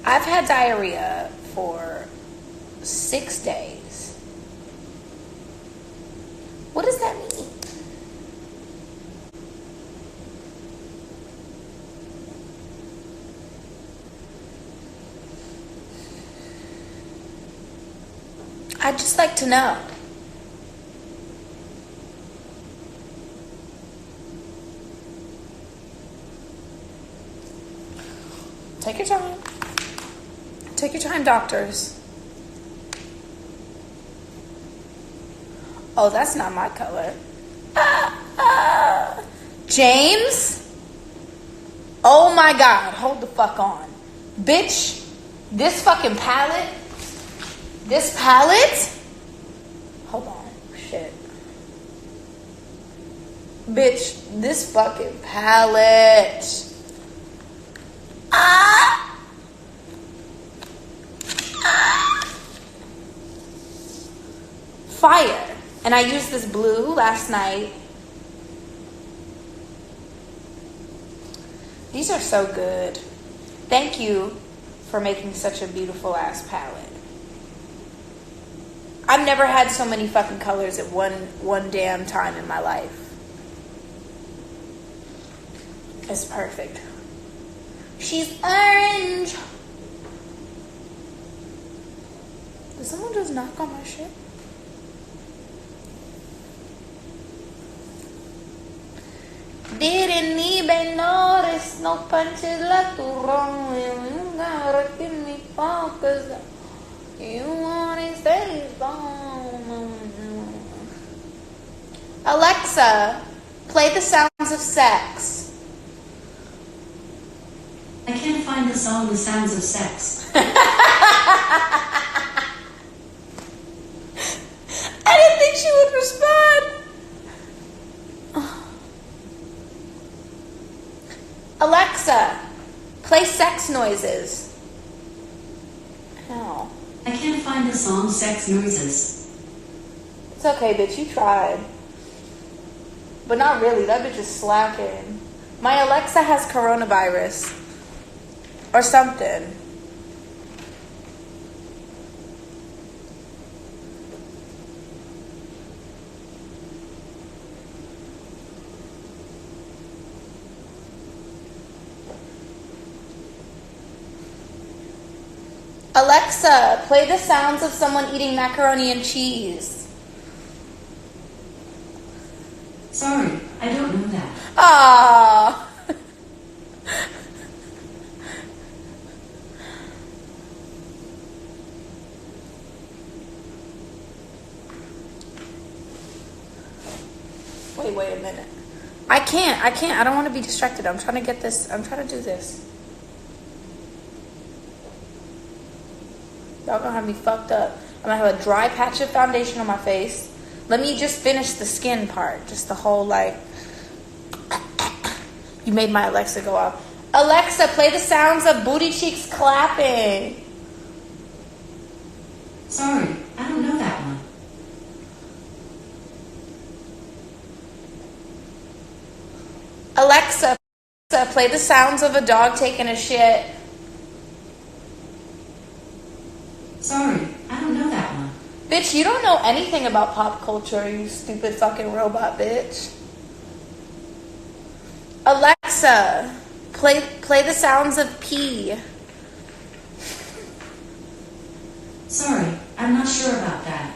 I've had diarrhea for 6 days. What does that mean? I'd just like to know. Take your time. Take your time, doctors. Oh, that's not my color. James? Oh my God, hold the fuck on. Bitch, this fucking palette. This palette? Hold on, shit. Bitch, this fucking palette. Fire. And I used this blue last night. These are so good. Thank you for making such a beautiful ass palette. I've never had so many fucking colors at one damn time in my life. It's perfect. She's orange. Did someone just knock on my shit? Didn't even notice no punches left or wrong. You gotta give me focus. You wanna stay strong. Alexa, play the sounds of sex. I can't find the song The Sounds of Sex. I didn't think she would respond. Alexa, play sex noises. How? I can't find the song Sex Noises. It's okay, bitch. You tried. But not really. That bitch is slacking. My Alexa has coronavirus. Or something. Alexa, play the sounds of someone eating macaroni and cheese. Sorry, I don't know that. Aww. Wait a minute. I can't. I don't want to be distracted. I'm trying to get this. I'm trying to do this. Y'all gonna have me fucked up. I'm gonna have a dry patch of foundation on my face. Let me just finish the skin part. Just the whole, like... You made my Alexa go off. Alexa, play the sounds of booty cheeks clapping. Sorry, I don't know that one. Alexa, play the sounds of a dog taking a shit. Sorry, I don't know that one. Bitch, you don't know anything about pop culture, you stupid fucking robot bitch. Alexa, play the sounds of pee. Sorry, I'm not sure about that.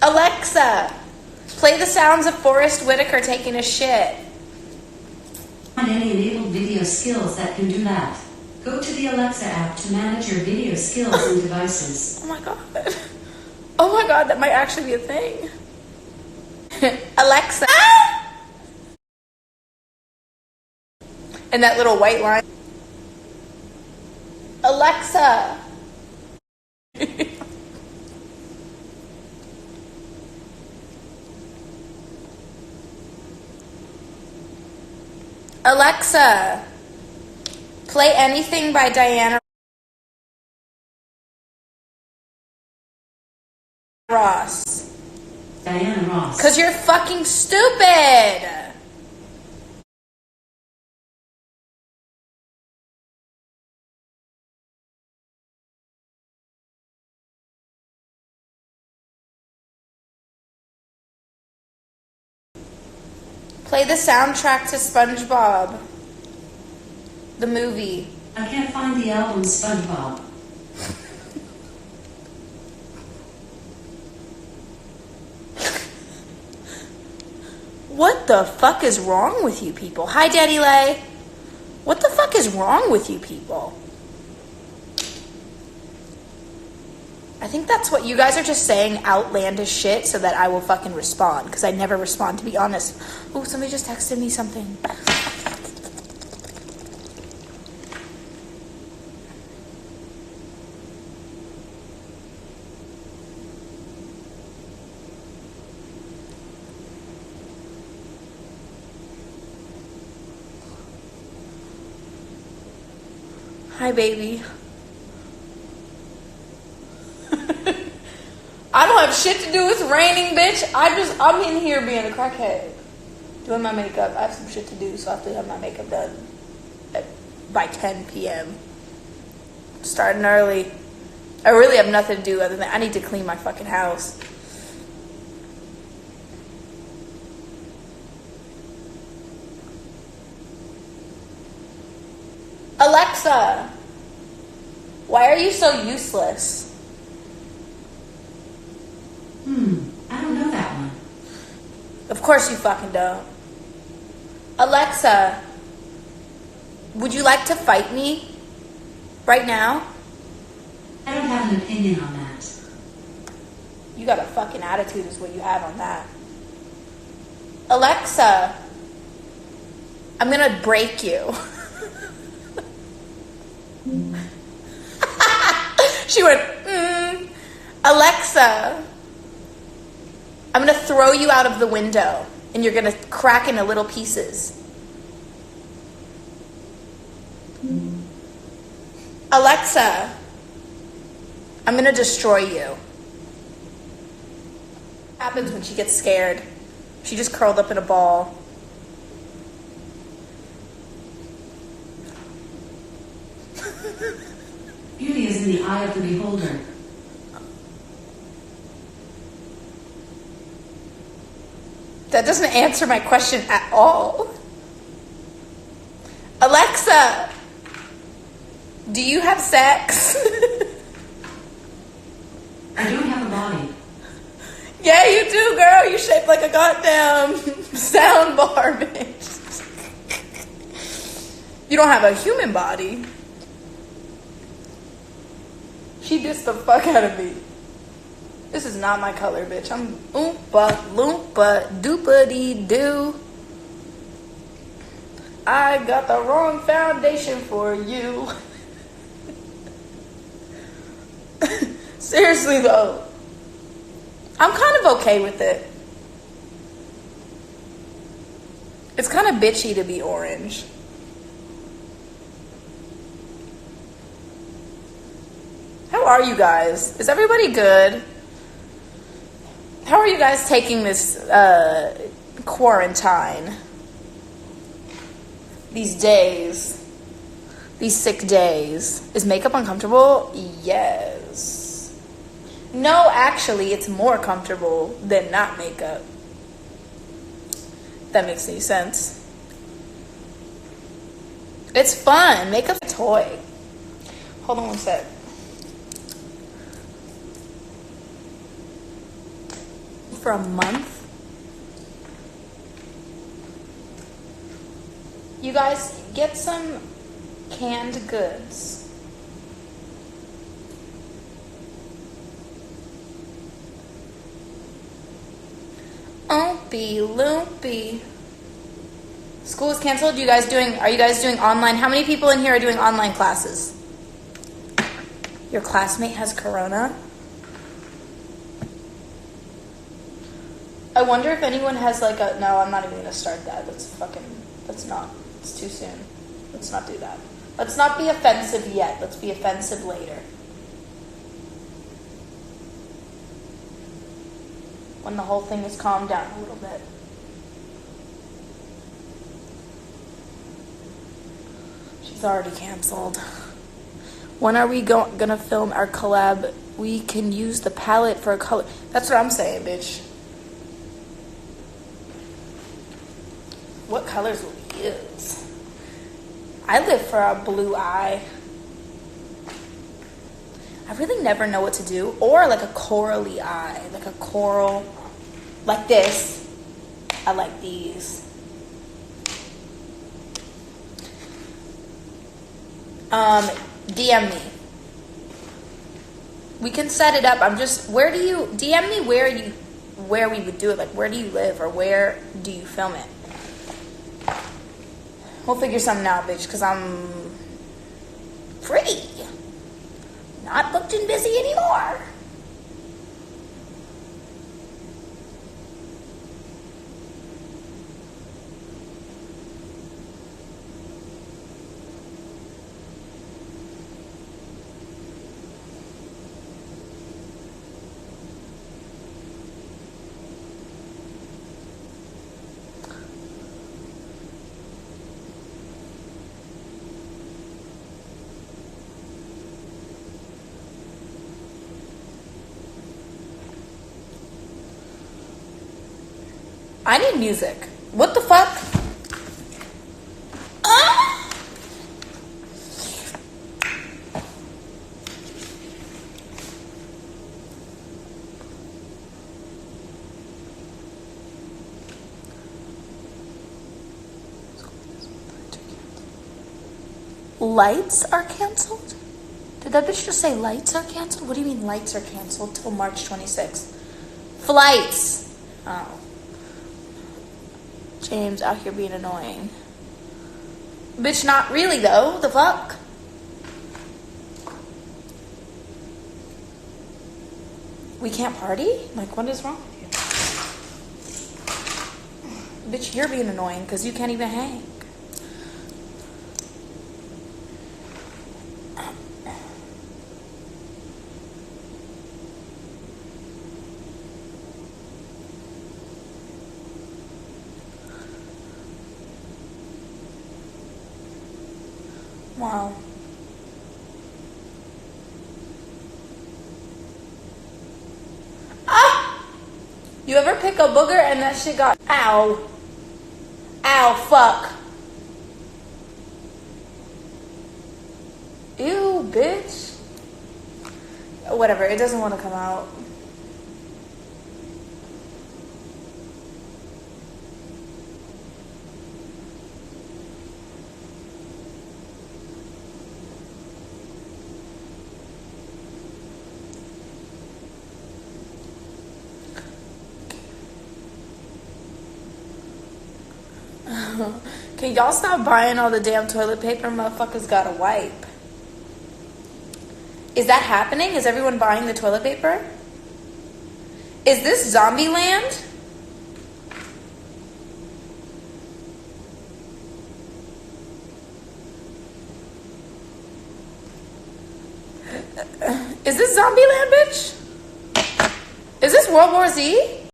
Alexa, play the sounds of Forrest Whitaker taking a shit. Find any enabled video skills that can do that. Go to the Alexa app to manage your video skills and devices. Oh my god. Oh my god, that might actually be a thing. Alexa. And that little white line. Alexa. Alexa, play anything by Diana Ross. Diana Ross. 'Cause you're fucking stupid. Play the soundtrack to SpongeBob. The movie. I can't find the album SpongeBob. What the fuck is wrong with you people? Hi, Daddy Lay. What the fuck is wrong with you people? I think that's what you guys are just saying outlandish shit so that I will fucking respond. Because I never respond, to be honest. Oh, somebody just texted me something. Hi, baby. I don't have shit to do. It's raining, bitch. I'm in here being a crackhead. Doing my makeup. I have some shit to do, so I have to have my makeup done by 10 p.m. Starting early. I really have nothing to do other than I need to clean my fucking house. Alexa, why are you so useless? I don't know that one. Of course you fucking don't. Alexa, would you like to fight me right now? I don't have an opinion on that. You got a fucking attitude is what you have on that. Alexa, I'm gonna break you. She went, Alexa, I'm gonna throw you out of the window and you're gonna crack into little pieces. Alexa, I'm gonna destroy you. What happens when she gets scared? She just curled up in a ball. Beauty is in the eye of the beholder. That doesn't answer my question at all. Alexa, do you have sex? I don't have a body. Yeah, you do, girl. You shaped like a goddamn sound bar, bitch. You don't have a human body. She dissed the fuck out of me. This is not my color, bitch. I'm oompa loompa doopa dee doo. I got the wrong foundation for you. Seriously though, I'm kind of okay with it. It's kind of bitchy to be orange. How are you guys? Is everybody good? How are you guys taking this quarantine? These days. These sick days. Is makeup uncomfortable? Yes. No, actually, it's more comfortable than not makeup. If that makes any sense. It's fun. Makeup's a toy. Hold on one sec. For a month. You guys get some canned goods. Oompy loopy. School is canceled. Are you guys doing online? How many people in here are doing online classes? Your classmate has corona? I wonder if anyone has like a... No, I'm not even going to start that. It's too soon. Let's not do that. Let's not be offensive yet. Let's be offensive later. When the whole thing is calmed down a little bit. She's already canceled. When are we gonna film our collab? We can use the palette for a color. That's what I'm saying, bitch. what colors will we use? I live for a blue eye. I really never know what to do. Or like a corally eye. Like a coral. Like this. I like these. DM me. We can set it up. Where do you, DM me where we would do it. Like, where do you live or where do you film it? We'll figure something out, bitch, because I'm free. Not booked and busy anymore. I need music. What the fuck? Ah! Lights are canceled? Did that bitch just say lights are canceled? What do you mean lights are canceled till March 26th? Flights. Oh. James out here being annoying. Bitch, not really though. The fuck? We can't party? Like, what is wrong with you? Bitch, you're being annoying because you can't even hang. Wow. Ah! You ever pick a booger and that shit got... Ow. Ow, fuck. Ew, bitch. Whatever, it doesn't want to come out. Can y'all stop buying all the damn toilet paper? Motherfuckers gotta wipe. Is that happening? Is everyone buying the toilet paper? Is this zombie land? Is this zombie land, bitch? Is this World War Z?